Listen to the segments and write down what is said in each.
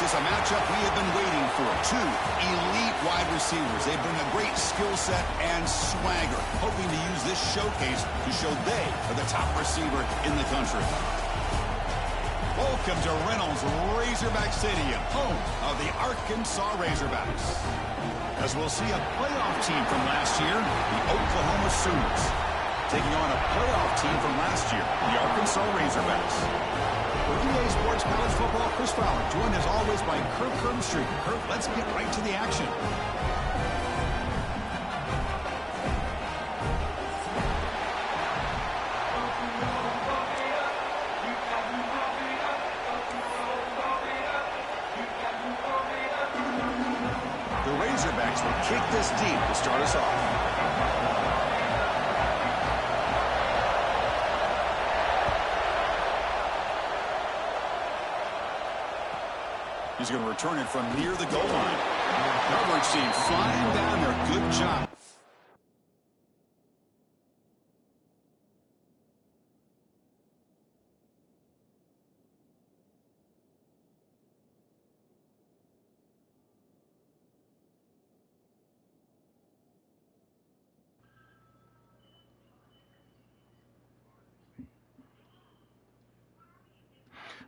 This is a matchup we have been waiting for. Two elite wide receivers. They bring a great skill set and swagger, hoping to use this showcase to show they are the top receiver in the country. Welcome to Reynolds Razorback Stadium, home of the Arkansas Razorbacks. As we'll see a playoff team from last year, the Oklahoma Sooners, taking on a playoff team from last year, the Arkansas Razorbacks. For EA Sports College Football, Chris Fowler, joined as always by Kirk Herbstreit. Kirk, let's get right to the action. The Razorbacks will kick this deep to start us off. He's going to return it from near the goal line. Coverage team flying down there. Good job.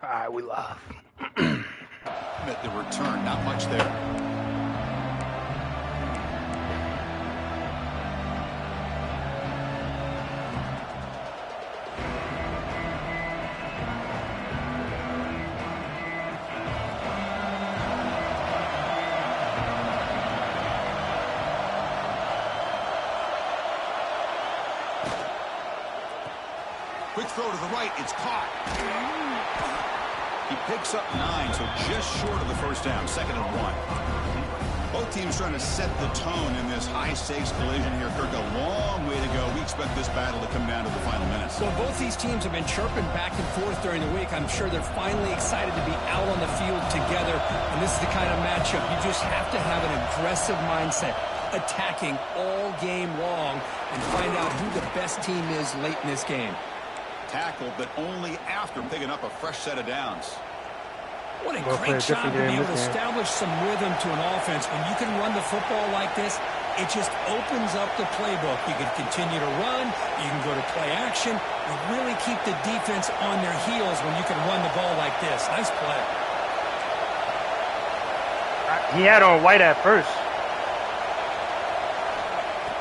All right, we live. At the return, not much there. Quick throw to the right, it's caught. He picks up 9, so just short of the first down, 2nd and 1. Both teams trying to set the tone in this high-stakes collision here. Kirk, a long way to go. We expect this battle to come down to the final minutes. Well, both these teams have been chirping back and forth during the week. I'm sure they're finally excited to be out on the field together, and this is the kind of matchup you just have to have an aggressive mindset, attacking all game long, and find out who the best team is late in this game. Tackle, but only after picking up a fresh set of downs. What a great job to be able to establish some rhythm to an offense. When you can run the football like this, it just opens up the playbook. You can continue to run, you can go to play action, and really keep the defense on their heels when you can run the ball like this. Nice play. He had on white at first.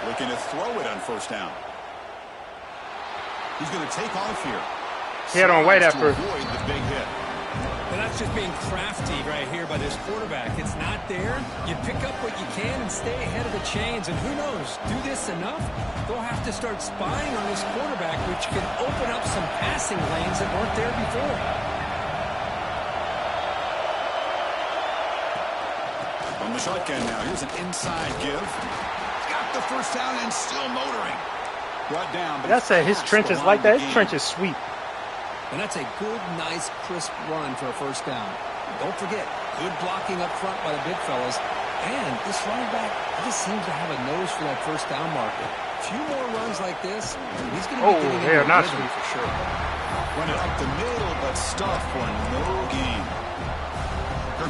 Looking to throw it on first down. He's going to take off here. He had on white at first. Avoid the big hit. And that's just being crafty right here by this quarterback. It's not there. You pick up what you can and stay ahead of the chains. And who knows, do this enough, they'll have to start spying on this quarterback, which can open up some passing lanes that weren't there before. From the shotgun now, here's an inside give. Got the first down and still motoring. Brought down. But I said his trenches like that. His trench is sweet. And that's a good, nice, crisp run for a first down. Don't forget, good blocking up front by the big fellas. And this running back just seems to have a nose for that first down marker. A few more runs like this, he's going to be getting into the rhythm for sure. Run it up the middle, but stuff for no gain.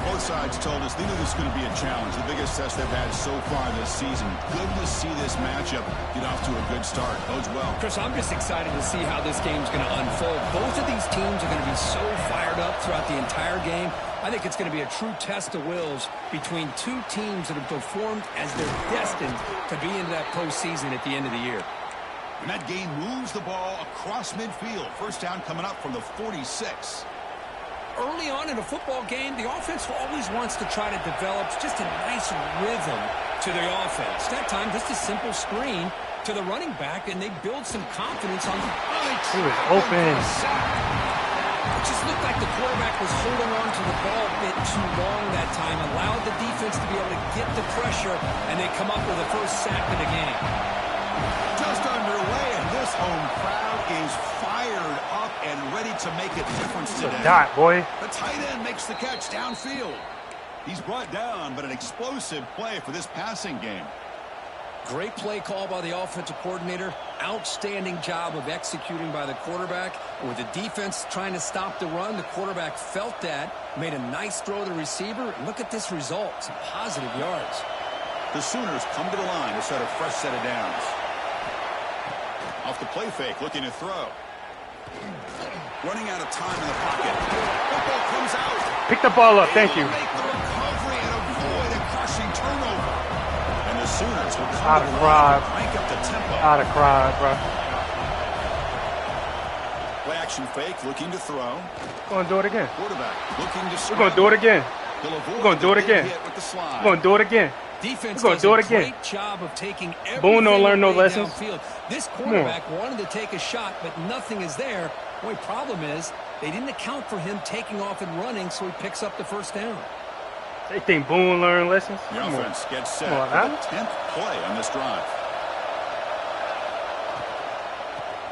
Both sides told us they knew this was going to be a challenge, the biggest test they've had so far this season. Good to see this matchup get off to a good start. Bodes well. Chris, I'm just excited to see how this game's going to unfold. Both of these teams are going to be so fired up throughout the entire game. I think it's going to be a true test of wills between two teams that have performed as they're destined to be into that postseason at the end of the year. And that game moves the ball across midfield. First down coming up from the 46. Early on in a football game, the offense always wants to try to develop just a nice rhythm to the offense. That time, just a simple screen to the running back, and they build some confidence on the... He was open. It just looked like the quarterback was holding on to the ball a bit too long that time, allowed the defense to be able to get the pressure, and they come up with the first sack of the game. Just underway, and this home crowd is fired up and ready to make a difference today. Dot, boy. The tight end makes the catch downfield. He's brought down, but an explosive play for this passing game. Great play call by the offensive coordinator. Outstanding job of executing by the quarterback. And with the defense trying to stop the run, the quarterback felt that, made a nice throw to the receiver. And look at this result. Some positive yards. The Sooners come to the line to set a fresh set of downs. Off the play fake, looking to throw. Running out of time in the pocket. Football comes out. Pick the ball up. Thank you. Make the recovery and avoid a crushing turnover. And the Sooners will come I'd to the cry. line to crank up the tempo. I'd have cried, bro. Play action fake, looking to throw. We're going to do it again. Quarterback looking to We're going to do it again. We're going to do it again. We're going to do it again. Defense We're going to do it does a again. great job of taking Boone don't learn no away lessons. downfield. This quarterback wanted to take a shot, but nothing is there. The only problem is they didn't account for him taking off and running, so he picks up the first down. They think Boone learned lessons? The offense gets set Come on, for the 10th play on this drive.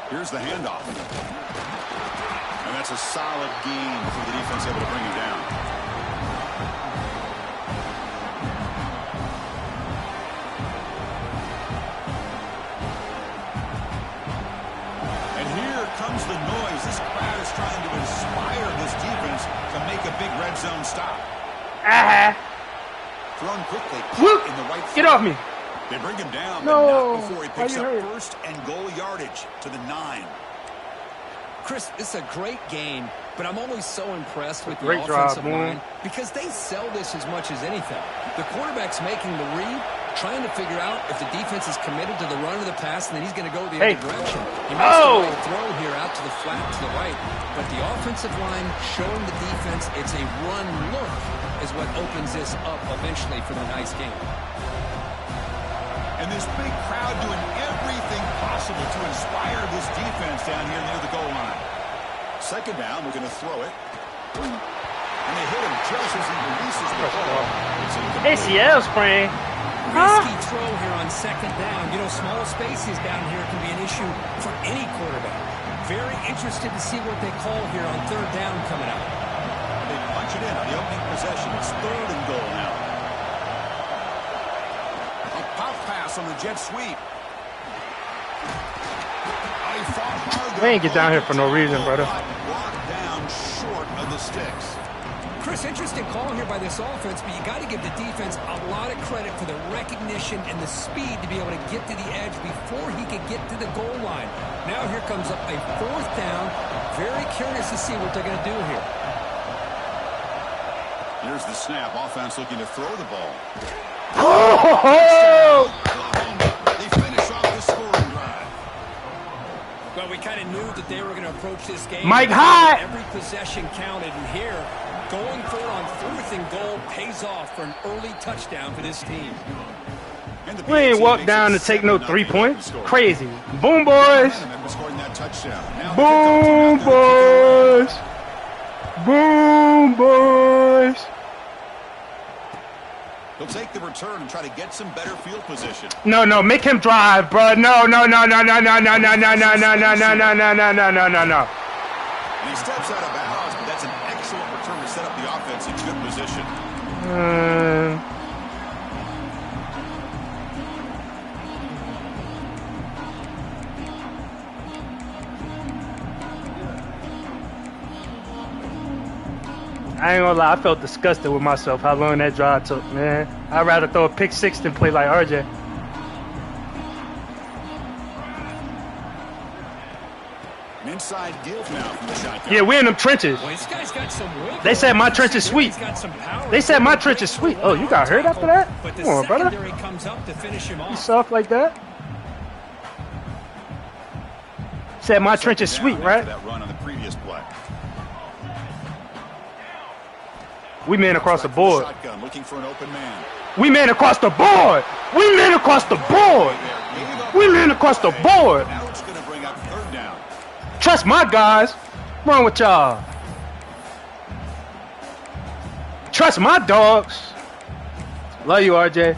Here's the handoff. And that's a solid gain for the defense, able to bring him down. And here comes the noise. This crowd is trying to inspire this defense to make a big red zone stop. Thrown quickly, caught in the right Get off me. They bring him down, No. but not before he picks Why up you hurt? first and goal yardage to the 9. Chris, it's a great game, but I'm always so impressed with the Great drive, offensive Boone. line because they sell this as much as anything. The quarterback's making the read, trying to figure out if the defense is committed to the run or the pass, and then he's going to go the other direction. He makes the right throw here out to the flat to the right, but the offensive line showing the defense it's a run look is what opens this up eventually for the nice game. And this big crowd doing everything possible to inspire this defense down here near the goal line. Second down, we're going to throw it. And they hit him just as he releases the ball. It's incomplete. ACL sprain. Risky throw here on second down. You know, small spaces down here can be an issue for any quarterback. Very interested to see what they call here on third down coming out. They punch it in on the opening possession. It's 3rd and goal now. A pop pass on the jet sweep. We ain't get down here for no reason, brother. Brought down short of the sticks. Chris, interesting call here by this offense, but you got to give the defense a lot of credit for the recognition and the speed to be able to get to the edge before he could get to the goal line. Now here comes up a 4th down. Very curious to see what they're going to do here. Here's the snap. Offense looking to throw the ball. Oh! They finish off the scoring drive. Well, we kind of knew that they were going to approach this game. Mike High! Every possession counted, and here, going for it on 4th and goal pays off for an early touchdown for this team. We ain't walked down to take no 3 points. Crazy. Boom, boys. Boom, boys. Boom, boys. He'll take the return and try to get some better field position. No, make him drive, bro. No. And he steps out of bounds, but that's an excellent return to set up the offense in good position. I ain't gonna lie, I felt disgusted with myself how long that drive took, man. I'd rather throw a pick 6 than play like RJ. An inside give now from the shotgun. Yeah, we're in them trenches. Well, this guy's got some They said my trench is sweet. They said my trench is sweet. Oh, you got hurt after that? Come on, brother. Comes up to finish him You off. soft like that? Said my trench is sweet, right? That run on the previous play. We man across the board. Shotgun looking for an open man. We man across the board. We man across the board. We man across the board. Now it's going to bring up 3rd down. Trust my guys. What's wrong with y'all? Trust my dogs. Love you, RJ.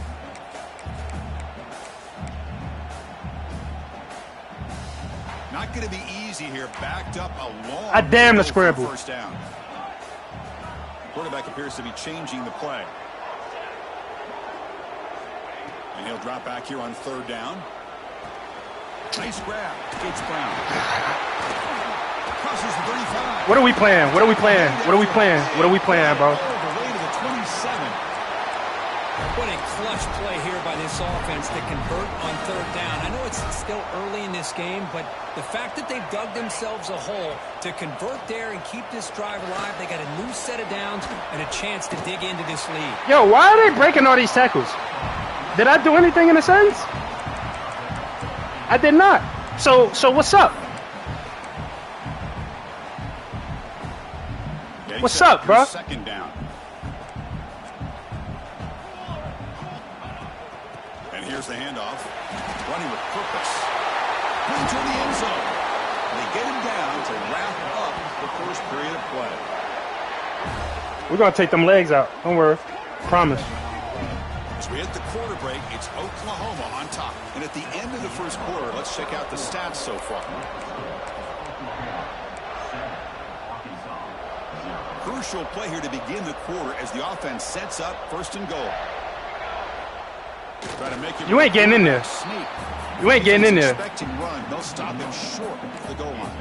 Not going to be easy here. Backed up a long. I damn the way for scramble. First down. Quarterback appears to be changing the play. And And he'll drop back here on 3rd down. Nice grab. Gates Brown. Crosses the 35. What are we playing? What are we playing? What are we playing? What are we playing, bro? All the way to the 27. What a clutch play here by this offense to convert on 3rd down. I know it's still early in this game, but the fact that they've dug themselves a hole to convert there and keep this drive alive, they got a new set of downs and a chance to dig into this lead. Yo, why are they breaking all these tackles? Did I do anything in a sense? I did not. So what's up? What's up, bro? 2nd down. And here's the handoff. Running with purpose. Into the end zone. They get him down to wrap up the first period of play. We're going to take them legs out. Don't worry. Promise. As we hit the quarter break, it's Oklahoma on top. And at the end of the first quarter, let's check out the stats so far. Crucial play here to begin the quarter as the offense sets up 1st and goal. Try to make it. You ain't getting in there. Sneak. You ain't getting in there. Expecting run. They'll stop him short of the goal line.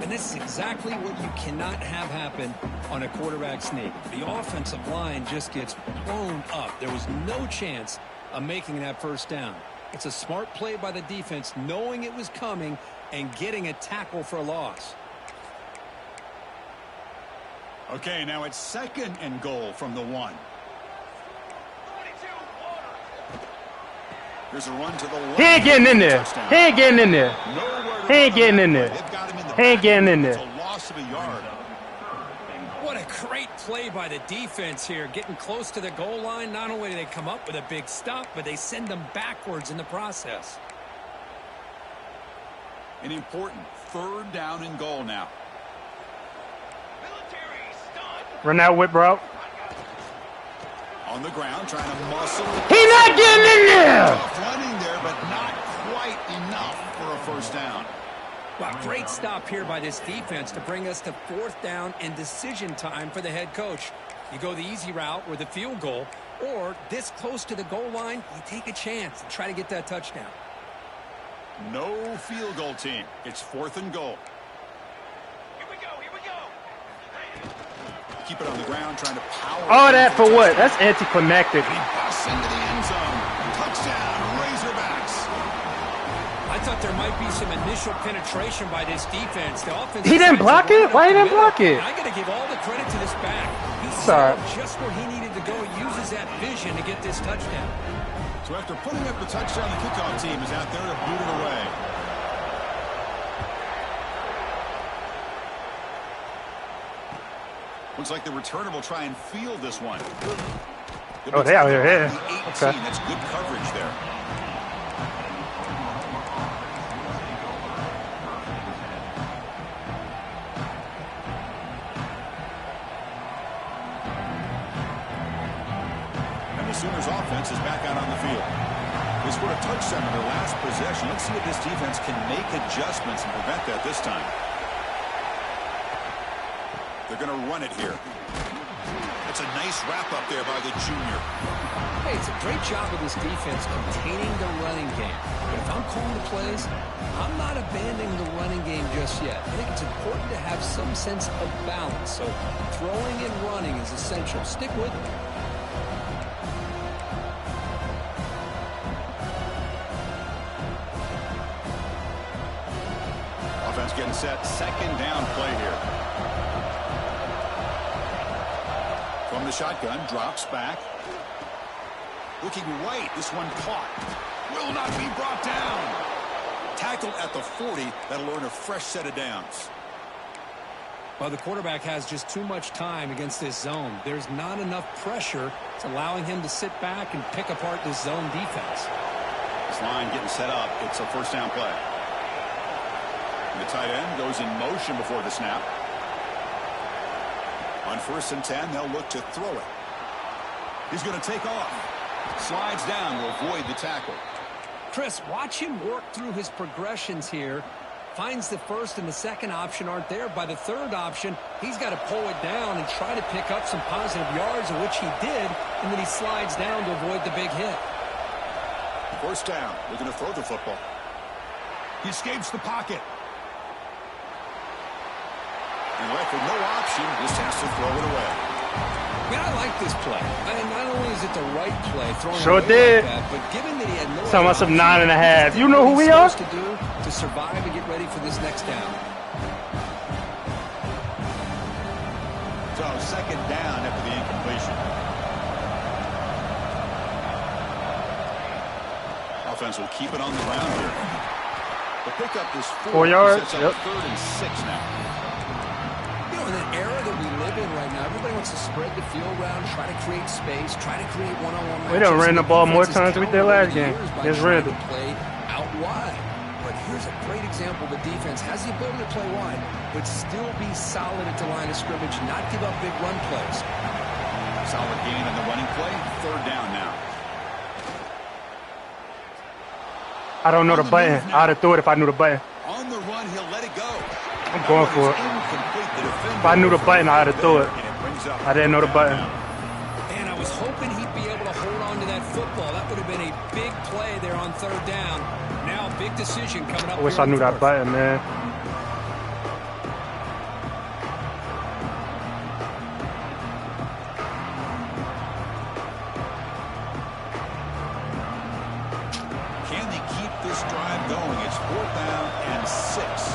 And this is exactly what you cannot have happen on a quarterback sneak. The offensive line just gets blown up. There was no chance of making that 1st down. It's a smart play by the defense, knowing it was coming and getting a tackle for a loss. Okay, now it's 2nd and goal from the 1. Here's a run to the left. He ain't getting in there. He ain't getting in there. He ain't getting in there. He ain't getting in there. It's a loss of a yard. What a great play by the defense here. Getting close to the goal line, not only do they come up with a big stop, but they send them backwards in the process. An important 3rd down and goal now. Run that whip, bro. On the ground, trying to muscle. He not getting in there. Tough running there, but not quite enough for a 1st down. Well, great stop here by this defense to bring us to 4th down and decision time for the head coach. You go the easy route with a field goal, or this close to the goal line, you take a chance and try to get that touchdown. No field goal team. It's 4th and goal. Here we go. Keep it on the ground, trying to power. All that for what? That's anticlimactic. He busts into the end zone. Touchdown, Razorbacks. I thought there might be some initial penetration by this defense. The offense. He didn't block it? Why he didn't block it? I got to give all the credit to this back. He Sorry. saw just where he needed to go. He uses that vision to get this touchdown. So after putting up the touchdown, the kickoff team is out there to boot it away. Looks like the returner will try and field this one. Oh, they out here. Yeah. Okay. Okay. That's good coverage there. And the Sooners offense is back out on the field. They scored a touchdown in their last possession. Let's see if this defense can make adjustments and prevent that this time. They're going to run it here. That's a nice wrap-up there by the junior. Hey, it's a great job of this defense containing the running game. But if I'm calling the plays, I'm not abandoning the running game just yet. I think it's important to have some sense of balance. So throwing and running is essential. Stick with it. Offense getting set. 2nd down play here. From the shotgun, drops back. Looking right, this one caught. Will not be brought down. Tackled at the 40. That'll earn a fresh set of downs. Well, the quarterback has just too much time against this zone. There's not enough pressure. It's allowing him to sit back and pick apart this zone defense. This line getting set up. It's a 1st down play. And the tight end goes in motion before the snap. On 1st and 10, they'll look to throw it. He's going to take off. Slides down to avoid the tackle. Chris, watch him work through his progressions here. Finds the 1st and the 2nd option aren't there. By the 3rd option, he's got to pull it down and try to pick up some positive yards, which he did, and then he slides down to avoid the big hit. First down. We're going to throw the football. He escapes the pocket. And left with no option, just has to throw it away. Man, I like this play. I mean, not only is it the right play, throwing sure away did. like that, but given that he had no talking about some option, 9.5. You know who we are? To do to survive and get ready for this next down. So second down after the incompletion. Offense will keep it on the ground here. The pickup is 4 yards. Yep. 3rd and 6 now. You know, in the era that we live in right now, everybody wants to spread the field around, try to create space, try to create one-on-one matches. We done ran the ball more times than we did last game. It's Randall. Play out wide. But here's a great example. The defense has the ability to play wide, but still be solid at the line of scrimmage, not give up big run plays. Solid gain on the running play. 3rd down now. I don't know the button. I'd have threw it if I knew the button. On the run, he'll let it go. I'm going for it. If I knew the button, I'd have threw it. I didn't know the button. And I was hoping he'd be able to hold on to that football. That would have been a big play there on 3rd down. Now a big decision coming up. I wish I knew that button, man. Can they keep this drive going? It's 4th down and 6.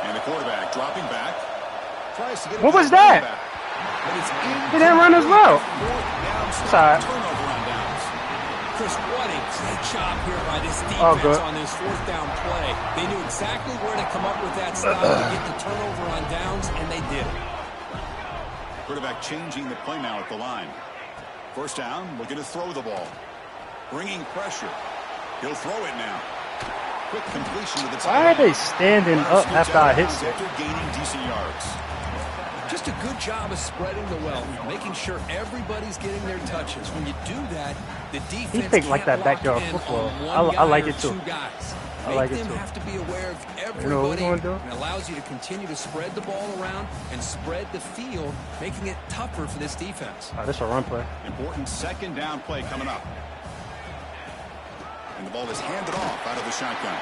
And the quarterback dropping back. Tries to get What was that? He didn't run as well. Sorry. Turnover on downs. Chris, what a great job here by this defense on this 4th down play. They knew exactly where to come up with that stop to get the turnover on downs, and they did it. Quarterback changing the play now at the line. First down, we're going to throw the ball. Bringing pressure. He'll throw it now. Quick completion to the tight end. Why are they standing up after I hit it? After gaining decent yards. Just a good job of spreading the wealth, making sure everybody's getting their touches. When you do that, the defense He thinks like that backyard football. I like it too. I like it too. Make them have to be aware of everybody. You know what we're gonna do? It allows you to continue to spread the ball around and spread the field, making it tougher for this defense. Oh, this is a run play. Important second down play coming up. And the ball is handed off out of the shotgun.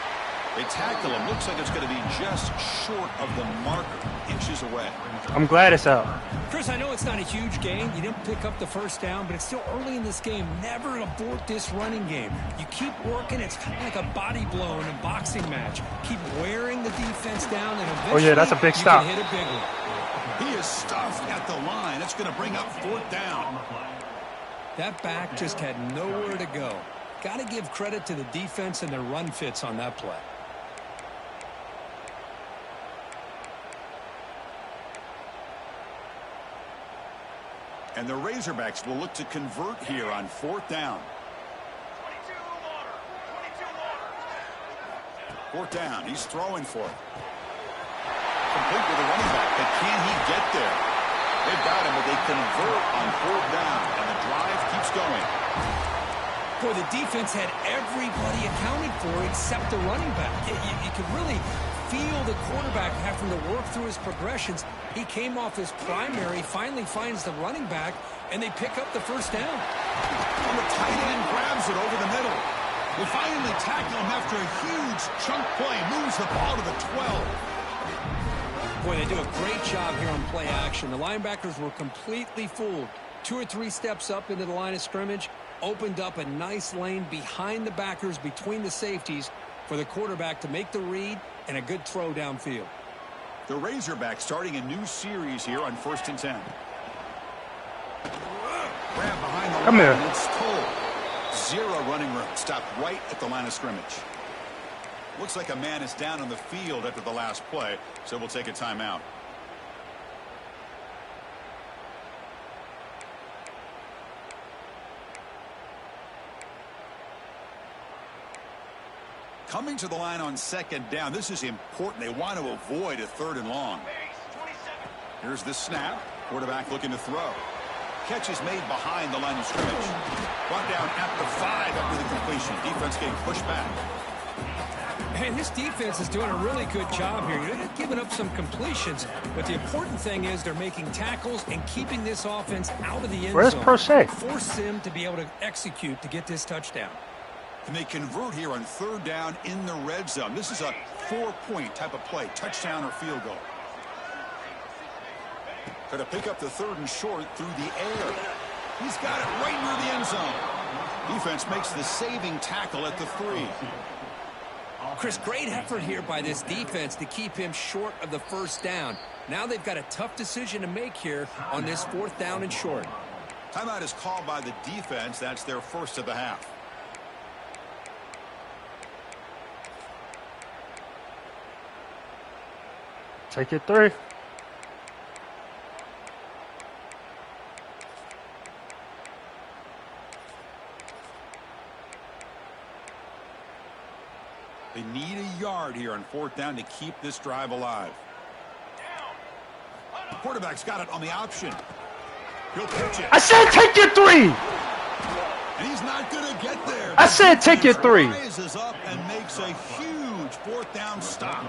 They tackle him. Looks like it's going to be just short of the marker, inches away. I'm glad it's out. Chris, I know it's not a huge gain. You didn't pick up the first down, but it's still early in this game. Never abort this running game. You keep working. It's kind of like a body blow in a boxing match. Keep wearing the defense down, and eventually yeah, that's a big stop. You can hit a big one. He is stuffed at the line. It's going to bring up 4th down. That back just had nowhere to go. Got to give credit to the defense and their run fits on that play. And the Razorbacks will look to convert here on 4th down. 4th down. He's throwing for it. Complete with the running back. But can he get there? They've got him, but they convert on 4th down. And the drive keeps going. Boy, the defense had everybody accounted for except the running back. You could really feel the quarterback having to work through his progressions. He came off his primary, finally finds the running back, and they pick up the first down. And the tight end grabs it over the middle. They finally tackle him after a huge chunk play. Moves the ball to the 12. Boy, they do a great job here on play action. The linebackers were completely fooled. 2 or 3 steps up into the line of scrimmage, opened up a nice lane behind the backers, between the safeties, for the quarterback to make the read and a good throw downfield. The Razorbacks starting a new series here on 1st and 10. Grab behind the line. Come here. And it's told. 0 running room. Stopped right at the line of scrimmage. Looks like a man is down on the field after the last play, so we'll take a timeout. Coming to the line on 2nd down. This is important. They want to avoid a 3rd and long. Here's the snap. Quarterback looking to throw. Catch is made behind the line of scrimmage. Brought down at the 5 after the completion. Defense getting pushed back. And this defense is doing a really good job here. They're giving up some completions, but the important thing is they're making tackles and keeping this offense out of the end zone. Where's Prochet? Force them to be able to execute to get this touchdown. And they convert here on 3rd down in the red zone. This is a 4-point type of play, touchdown or field goal. Going to pick up the 3rd and short through the air. He's got it right near the end zone. Defense makes the saving tackle at the 3. Chris, great effort here by this defense to keep him short of the 1st down. Now they've got a tough decision to make here on this 4th down and short. Timeout is called by the defense. That's their first of the half. Take it 3. They need a yard here on 4th down to keep this drive alive. The quarterback's got it on the option. He'll pitch it. I said take it 3. And he's not going to get there. I said take it 3. Rises up and makes a huge 4th down stop.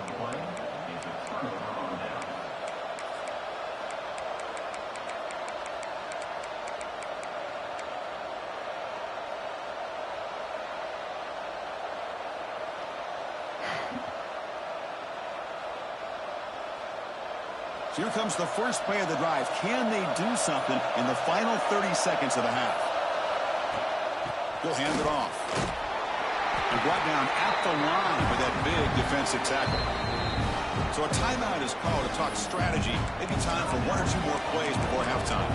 So here comes the first play of the drive. Can they do something in the final 30 seconds of the half? He'll hand it off. And brought down at the line with that big defensive tackle. So a timeout is called to talk strategy. Maybe time for 1 or 2 more plays before halftime.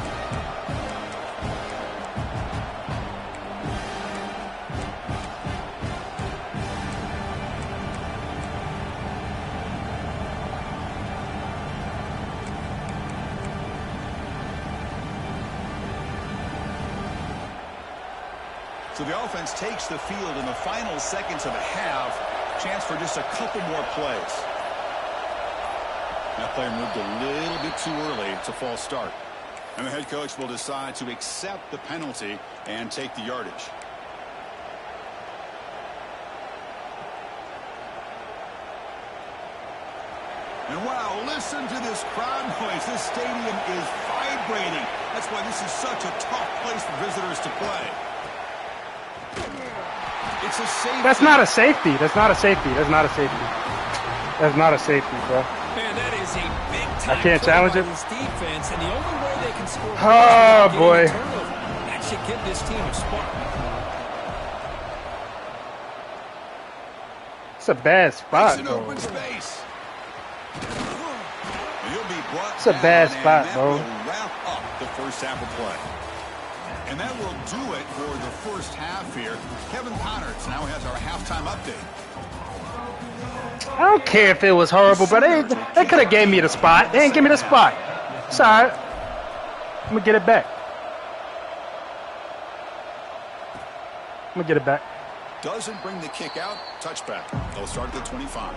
So the offense takes the field in the final seconds of the half. Chance for just a couple more plays. That player moved a little bit too early. It's a false start. And the head coach will decide to accept the penalty and take the yardage. And wow, listen to this crowd noise. This stadium is vibrating. That's why this is such a tough place for visitors to play. It's a safety. That's not a safety. That's not a safety. That's not a safety. That's not a safety, bro. Man, that is a big time. I can't challenge it. This defense, and the only way they can score. Oh boy. That should give this team a spark. It's a bad spot, bro. Open space. It's a bad spot, bro. Wrap up the first half of play. And that will do it for the first half here. Kevin Connerts now has our halftime update. I don't care if it was horrible, but they could have gave me the spot. They didn't give me the spot. It's all right. I'm going to get it back. I'm going to get it back. Doesn't bring the kick out. Touchback. They'll start at the 25.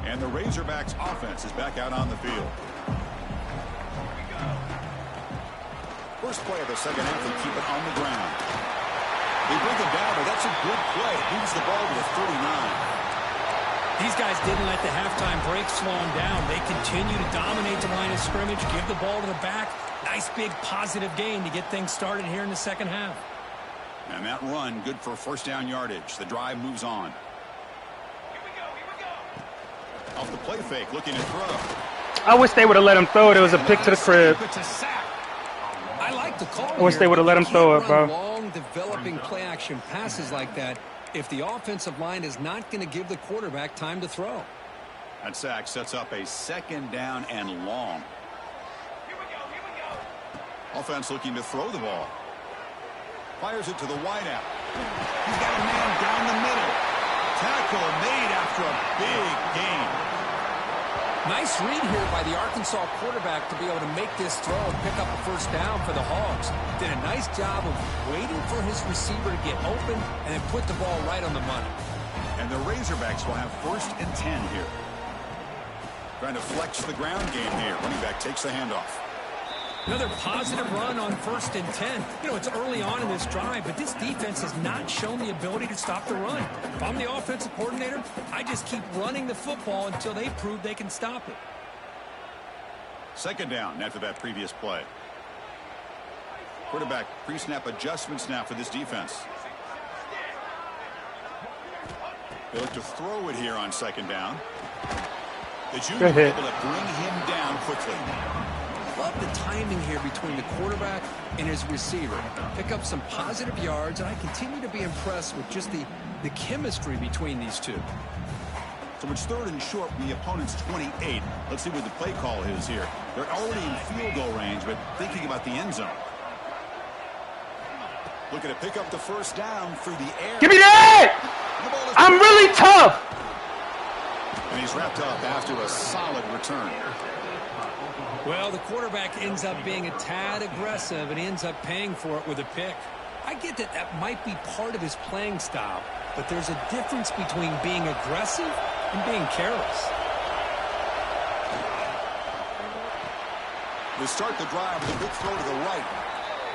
And the Razorbacks offense is back out on the field. First play of the second half, they keep it on the ground. They bring it down, but that's a good play. Moves the ball to the 39. These guys didn't let the halftime break slow them down. They continue to dominate the line of scrimmage, give the ball to the back. Nice big positive gain to get things started here in the second half. And that run, good for first down yardage. The drive moves on. Off the play fake, looking to throw. I wish they would have let him throw it. It was a pick to the crib. I like the call. I wish they would have let him throw it, bro. Long developing play action passes like that if the offensive line is not going to give the quarterback time to throw. That sack sets up a second down and long. Offense looking to throw the ball. Fires it to the wideout. He's got a man down the middle. Tackle made after a big gain. Nice read here by the Arkansas quarterback to be able to make this throw and pick up a first down for the Hogs. Did a nice job of waiting for his receiver to get open and then put the ball right on the money. And the Razorbacks will have 1st and 10 here. Trying to flex the ground game here. Running back takes the handoff. Another positive run on 1st and 10. You know, it's early on in this drive, but this defense has not shown the ability to stop the run. If I'm the offensive coordinator, I just keep running the football until they prove they can stop it. 2nd down after that previous play. Quarterback pre-snap adjustments now for this defense. They look to throw it here on 2nd down. The junior able to bring him down quickly. Love the timing here between the quarterback and his receiver. Pick up some positive yards, and I continue to be impressed with just the chemistry between these two. So it's 3rd and short from the opponent's 28. Let's see what the play call is here. They're already in field goal range, but thinking about the end zone. Looking to pick up the 1st down through the air. Give me that! I'm really tough. And he's wrapped up after a solid return. Well, the quarterback ends up being a tad aggressive and ends up paying for it with a pick. I get that that might be part of his playing style, but there's a difference between being aggressive and being careless. They start the drive with a big throw to the right.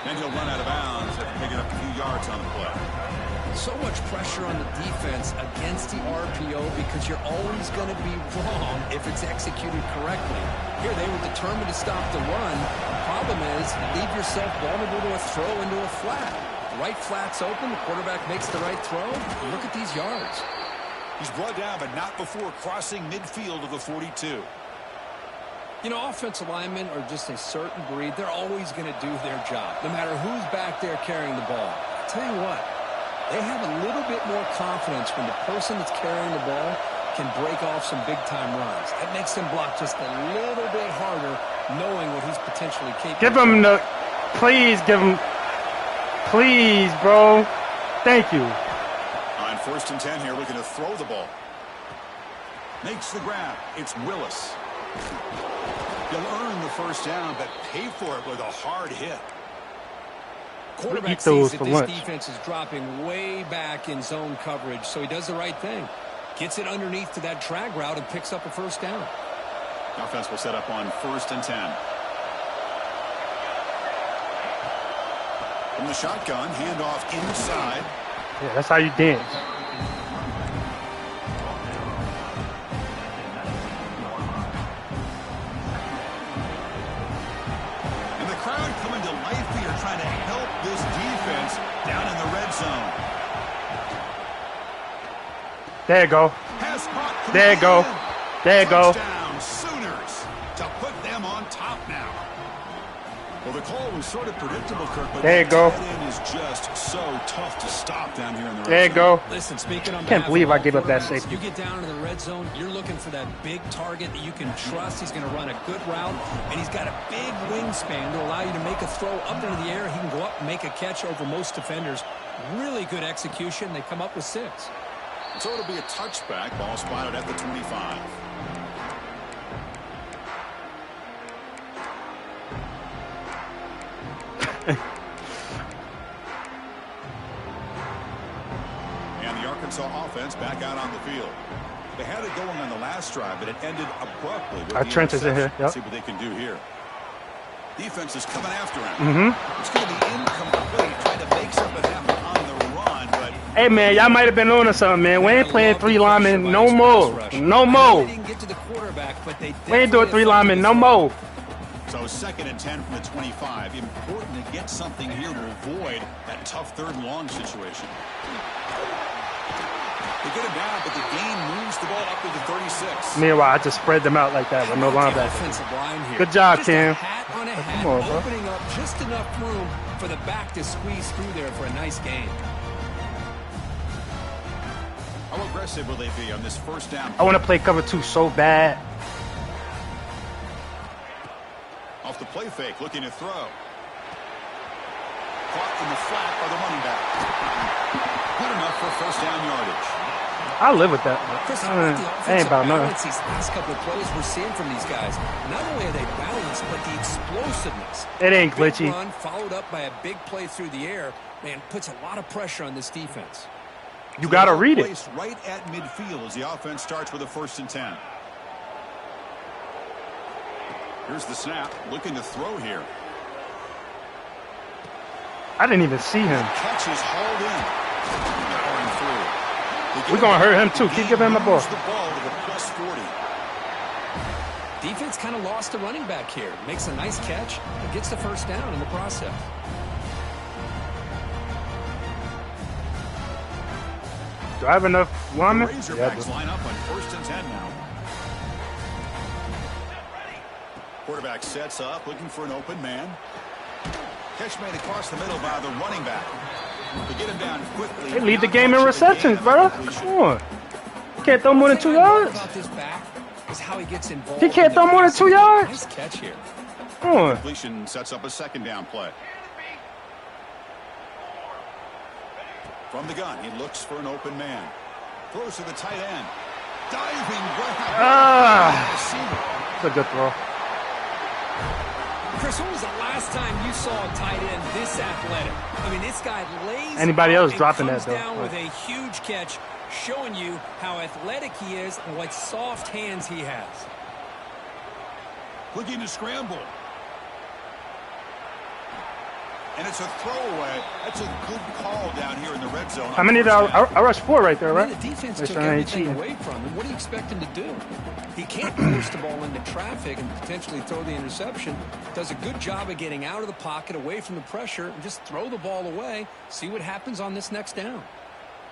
Then he'll run out of bounds after picking up a few yards on the play. So much pressure on the defense against the RPO because you're always going to be wrong if it's executed correctly. Here they were determined to stop the run. The problem is you leave yourself vulnerable to a throw into a flat. The right flat's open. The quarterback makes the right throw. Look at these yards. He's brought down, but not before crossing midfield of the 42. You know, offensive linemen are just a certain breed. They're always going to do their job, no matter who's back there carrying the ball. I'll tell you what, they have a little bit more confidence when the person that's carrying the ball can break off some big-time runs. That makes them block just a little bit harder, knowing what he's potentially capable of. Give him the... Please, give him... Please, bro. Thank you. On 1st and 10 here, looking to throw the ball. Makes the grab. It's Willis. He'll earn the 1st down, but pay for it with a hard hit. Quarterback sees that this defense is dropping way back in zone coverage, so he does the right thing. Gets it underneath to that drag route and picks up a 1st down. Offense will set up on 1st and 10. From the shotgun, handoff inside. Yeah, that's how you dance. And the crowd coming to life here, trying to help this defense down in the red zone. There you go. There you go. There you go. Touchdown, Sooners, to put them on top now. Well, the call was sort of predictable, Kirk, but there you go. That is just so tough to stop down here in the red zone. There you go. Listen, speaking on Can't believe I gave up that safety. You get down in the red zone, you're looking for that big target that you can trust. He's going to run a good route, and he's got a big wingspan to allow you to make a throw up into the air. He can go up and make a catch over most defenders. Really good execution. They come up with 6. So it'll be a touchback. Ball spotted at the 25. And the Arkansas offense back out on the field. They had it going on the last drive, but it ended abruptly. Our trenches in here. Yep. See what they can do here. Defense is coming after him. It's going to be incomplete, trying to make something happen on the run, but... Hey, man, y'all might have been on to something, man. We ain't playing 3 linemen no more. No more. We ain't doing 3 linemen no more. So 2nd and 10 from the 25. Important to get something here to avoid that tough 3rd and long situation. They get it down, but the gain moves the ball up to the 36. Meanwhile, I just spread them out like that with no linebacker. Good job, Cam. Come on, bro. Opening up just enough room for the back to squeeze through there for a nice gain. How aggressive will they be on this 1st down? I want to play cover 2 so bad. Off the play fake, looking to throw. Caught in the flat by the running back. Good enough for 1st down yardage. I live with that. Chris, ain't about nothing. These last couple of plays we're seeing from these guys, not only are they balanced, but the explosiveness. It ain't glitchy. Big run followed up by a big play through the air, man, puts a lot of pressure on this defense. You got to read it. Right at midfield as the offense starts with a 1st and 10. Here's the snap. Looking to throw here. I didn't even see him. Catch is hauled in. We're going to hurt him, too. Keep giving him the ball. The ball to the plus 40. Defense kind of lost the running back here. Makes a nice catch and gets the first down in the process. Do I have enough linemen? Razorbacks line up on 1st and 10 now. Quarterback sets up, looking for an open man. Catch made across the middle by the running back. To get him down quickly. They lead the game in receptions, bro. Come on. You can't throw more than 2 yards. He can't throw more than 2 yards. Nice catch here. Come on. Completion sets up a 2nd down play. From the gun, he looks for an open man. Throws to the tight end. Diving grab. That's a good throw. Chris, when was the last time you saw a tight end this athletic? I mean, this guy lays anybody else dropping that, though. Down with a huge catch, showing you how athletic he is and what soft hands he has. Looking to scramble. And it's a throwaway. That's a good call down here in the red zone. How many did I rushed 4 right there, right? The defense took everything away from him. What do you expect him to do? He can't force the ball into traffic and potentially throw the interception. Does a good job of getting out of the pocket, away from the pressure, and just throw the ball away. See what happens on this next down.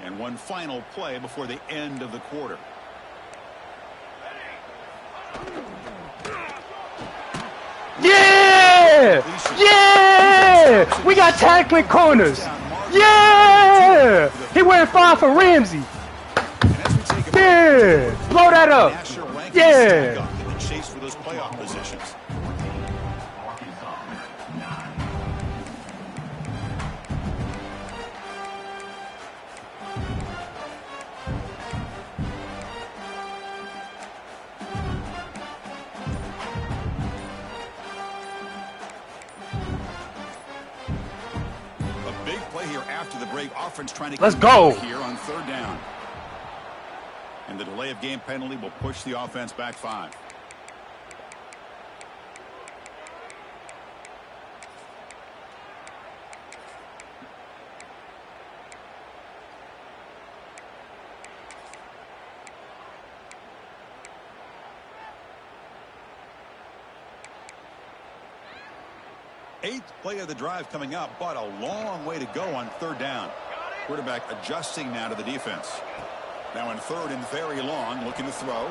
And one final play before the end of the quarter. Yeah! Yeah! We got tackling corners. Yeah! He went 5 for Ramsey. Yeah! Blow that up. Yeah! Chase for those playoff positions. After the break, offense trying to let's go here on 3rd down. And the delay of game penalty will push the offense back 5. Eighth play of the drive coming up, but a long way to go on 3rd down. Quarterback adjusting now to the defense. Now in 3rd and very long, looking to throw.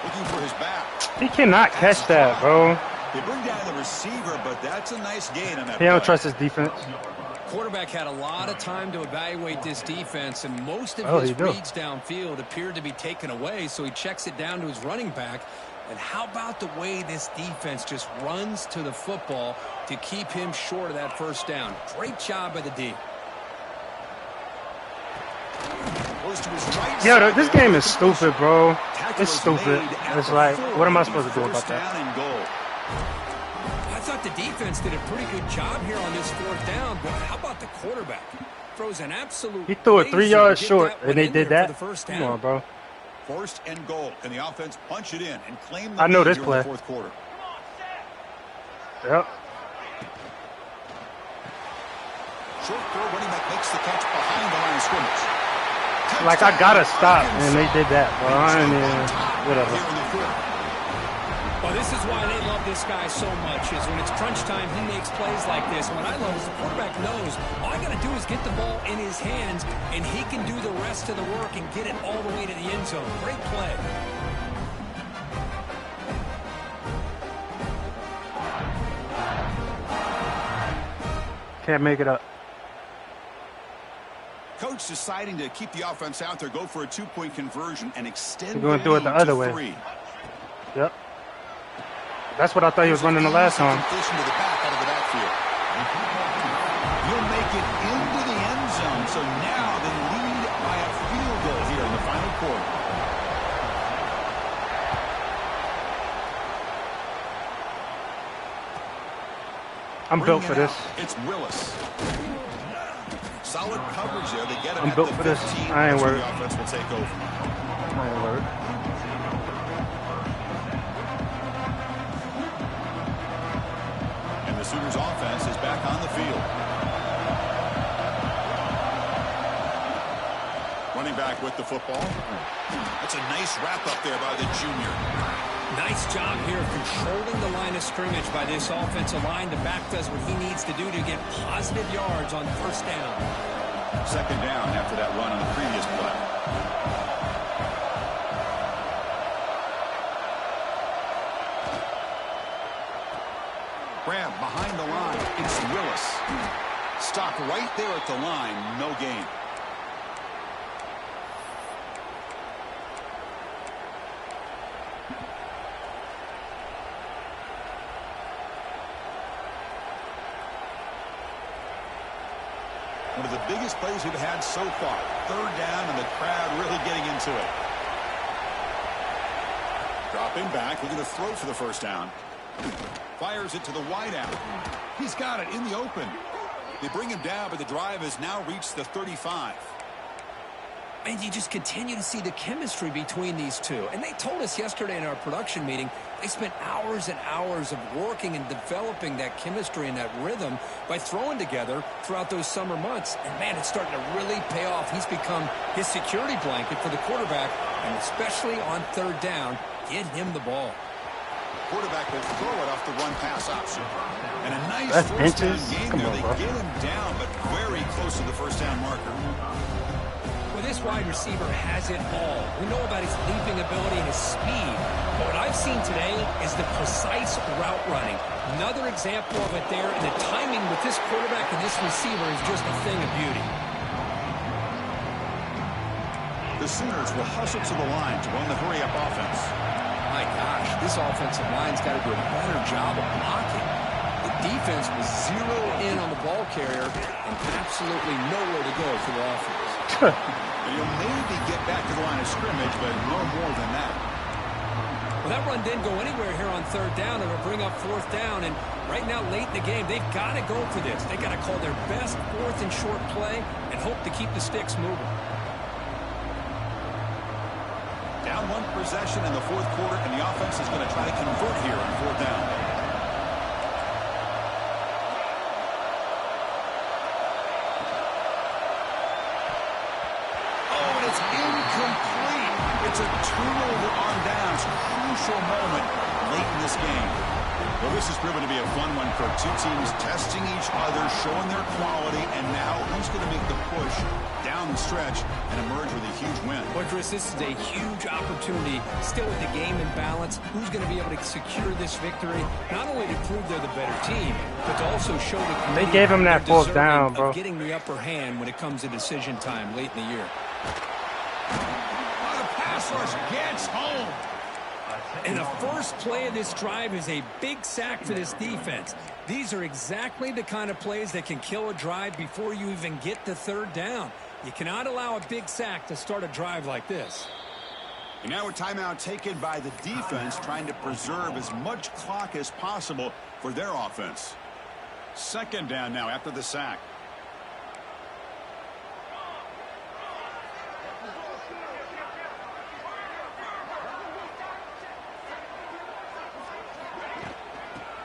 Looking for his back. He cannot catch that, bro. They bring down the receiver, but that's a nice gain on that. He don't trust his defense. Quarterback had a lot of time to evaluate this defense, and most of his reads downfield appeared to be taken away, so he checks it down to his running back. And how about the way this defense just runs to the football to keep him short of that 1st down? Great job by the D. Yo, this game is stupid, bro. It's stupid. It's like, what am I supposed to do about that? I thought the defense did a pretty good job here on this 4th down, but how about the quarterback? Throws an absolute. He threw it 3 yards short, and they did that. Come on, bro. 1st and goal. Can the offense punch it in and claim the I know this lead play. In the 4th quarter? Yep. Short throw, running back makes the catch behind the line of scrimmage. Like, I gotta stop, and they did that, bro. I ain't even, whatever. Well, this is why they love this guy so much, is when it's crunch time, he makes plays like this. What I love is the quarterback knows all I got to do is get the ball in his hands, and he can do the rest of the work and get it all the way to the end zone. Great play. Can't make it up. Coach deciding to keep the offense out there, go for a 2-point conversion, and extend He's going to do it the other way. 3. Yep. That's what I thought he was running the last time. To the back out of the backfield. He'll make it into the end zone. So now they lead by a field goal here in the final quarter. I'm built for this. It's Willis. Solid coverage there. They get it. I'm built for this. I ain't worried. The offense will take over. I ain't worried. Sooners offense is back on the field. Running back with the football. That's a nice wrap up there by the junior. Nice job here controlling the line of scrimmage by this offensive line. The back does what he needs to do to get positive yards on first down. Second down after that run on the previous play. Grab behind the line. It's Willis. Stop right there at the line. No gain. One of the biggest plays we've had so far. Third down and the crowd really getting into it. Dropping back, looking to throw for the first down. Fires it to the wideout. He's got it in the open. They bring him down, but the drive has now reached the 35. And you just continue to see the chemistry between these two. And they told us yesterday in our production meeting, they spent hours and hours of working and developing that chemistry and that rhythm by throwing together throughout those summer months. And, man, it's starting to really pay off. He's become his security blanket for the quarterback, and especially on third down, get him the ball. Quarterback will throw it off the run-pass option. And a nice first down game there. They get him down, but very close to the first down marker. Well, this wide receiver has it all. We know about his leaping ability and his speed. But what I've seen today is the precise route running. Another example of it there, and the timing with this quarterback and this receiver is just a thing of beauty. The Sooners will hustle to the line to run the hurry-up offense. My gosh, this offensive line's got to do a better job of blocking. The defense was zero in on the ball carrier and absolutely nowhere to go for the offense. And you'll maybe get back to the line of scrimmage, but no more than that. Well, that run didn't go anywhere here on third down. It'll bring up fourth down, and right now, late in the game, they've got to go for this. They've got to call their best fourth and short play and hope to keep the sticks moving. Down one possession in the fourth quarter, and the offense is going to try to convert here on fourth down. Oh, and it's incomplete. It's a turnover on downs. Crucial moment late in this game. Well, this has proven to be a fun one for two teams testing each other, showing their quality, and now who's going to make the push down the stretch and emerge with a huge win. Well, Chris, this is a huge opportunity. Still with the game in balance, who's going to be able to secure this victory? Not only to prove they're the better team, but to also show the they gave him that fourth down, bro. Getting the upper hand when it comes to decision time late in the year. Oh, the pass rush gets home. And the first play of this drive is a big sack for this defense. These are exactly the kind of plays that can kill a drive before you even get to third down. You cannot allow a big sack to start a drive like this. And now a timeout taken by the defense, trying to preserve as much clock as possible for their offense. Second down now after the sack.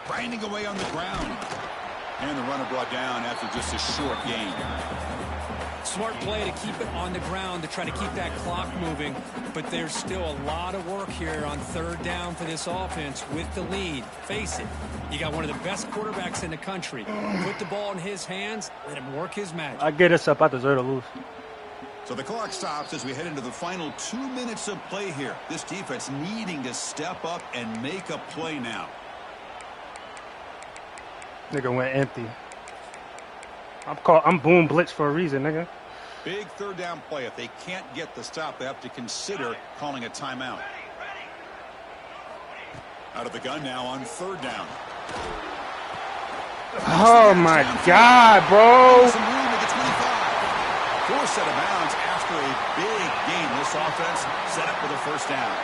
Grinding away on the ground. And the runner brought down after just a short gain. Smart play to keep it on the ground to try to keep that clock moving. But there's still a lot of work here on third down for this offense with the lead. Face it, you got one of the best quarterbacks in the country. Put the ball in his hands, let him work his magic. I get us up. I deserve to lose. So the clock stops as we head into the final 2 minutes of play here. This defense needing to step up and make a play now. Nigga went empty. I'm Boone blitz for a reason, nigga. Big third down play. If they can't get the stop, they have to consider calling a timeout. Out of the gun now on third down. Oh my God, bro. Some room at the 25. Forced out of bounds after a big gain. This offense set up for the first down.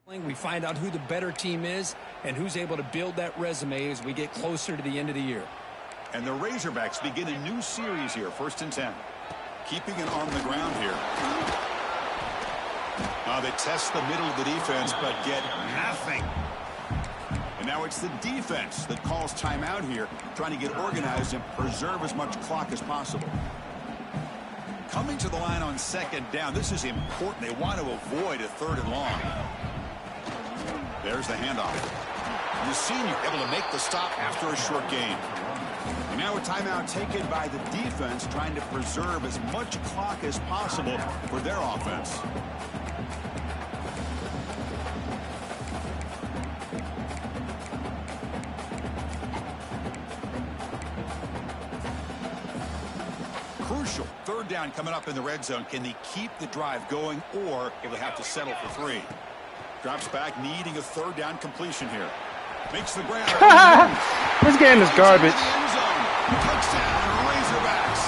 We find out who the better team is and who's able to build that resume as we get closer to the end of the year. And the Razorbacks begin a new series here, 1st and 10. Keeping it on the ground here. They test the middle of the defense, but get nothing. And now it's the defense that calls timeout here, trying to get organized and preserve as much clock as possible. Coming to the line on 2nd down, this is important. They want to avoid a 3rd and long. There's the handoff. And the senior able to make the stop after a short gain. And now a timeout taken by the defense, trying to preserve as much clock as possible for their offense. Crucial 3rd down coming up in the red zone. Can they keep the drive going, or will they have to settle for 3? Drops back, needing a 3rd down completion here. Makes the grab. This game is garbage. Touchdown, Razorbacks.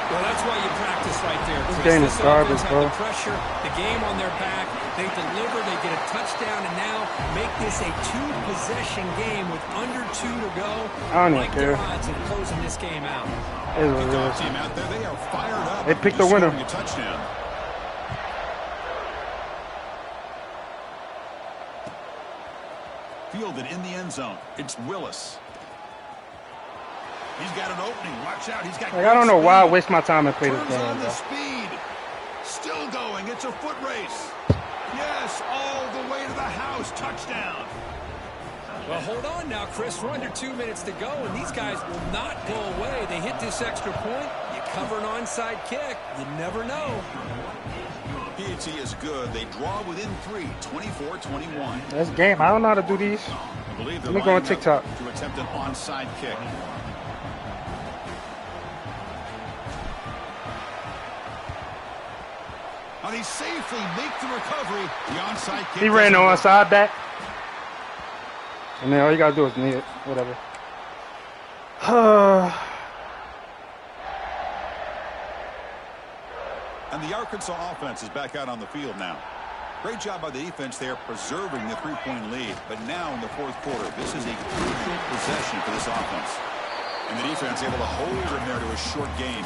Well, that's why you practice right there, Chris. This game is garbage, bro. The pressure, the game on their back. They deliver, they get a touchdown, and now make this a 2-possession game with under 2 to go. I don't even care. Their odds of closing this game out. Team out there, they are fired up. They picked the winner. A touchdown. Fielded in the end zone. It's Willis. He's got an opening. Watch out. He's got. Like, I don't know why I waste my time and play this game. On the speed. Still going. It's a foot race. Yes, all the way to the house. Touchdown. Well, hold on now, Chris. We're under 2 minutes to go, and these guys will not go away. They hit this extra point. You cover an onside kick. You never know. PAT is good. They draw within 3, 24-21. This game, I don't know how to do these. Let me go on TikTok. To attempt an onside kick. They safely make the recovery. The onside kick. He ran the onside back. And then all you gotta do is knee it. Whatever. And the Arkansas offense is back out on the field now. Great job by the defense there, preserving the 3-point lead. But now in the 4th quarter, this is a crucial possession for this offense. And the defense able to hold them there to a short game.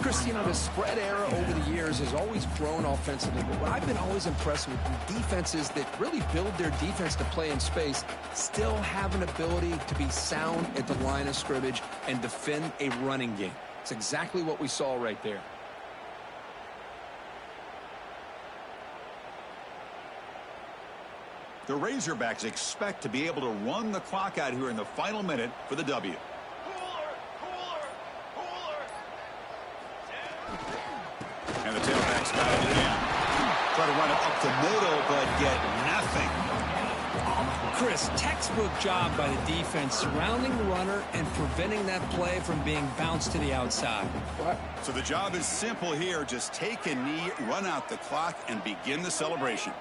Chris, you know, the spread era over the years has always grown offensively. But what I've been always impressed with defenses that really build their defense to play in space still have an ability to be sound at the line of scrimmage and defend a running game. It's exactly what we saw right there. The Razorbacks expect to be able to run the clock out here in the final minute for the W. And the tailbacks got it again. Try to run it up the middle, but get nothing. Chris, textbook job by the defense surrounding the runner and preventing that play from being bounced to the outside. What? So the job is simple here. Just take a knee, run out the clock, and begin the celebration.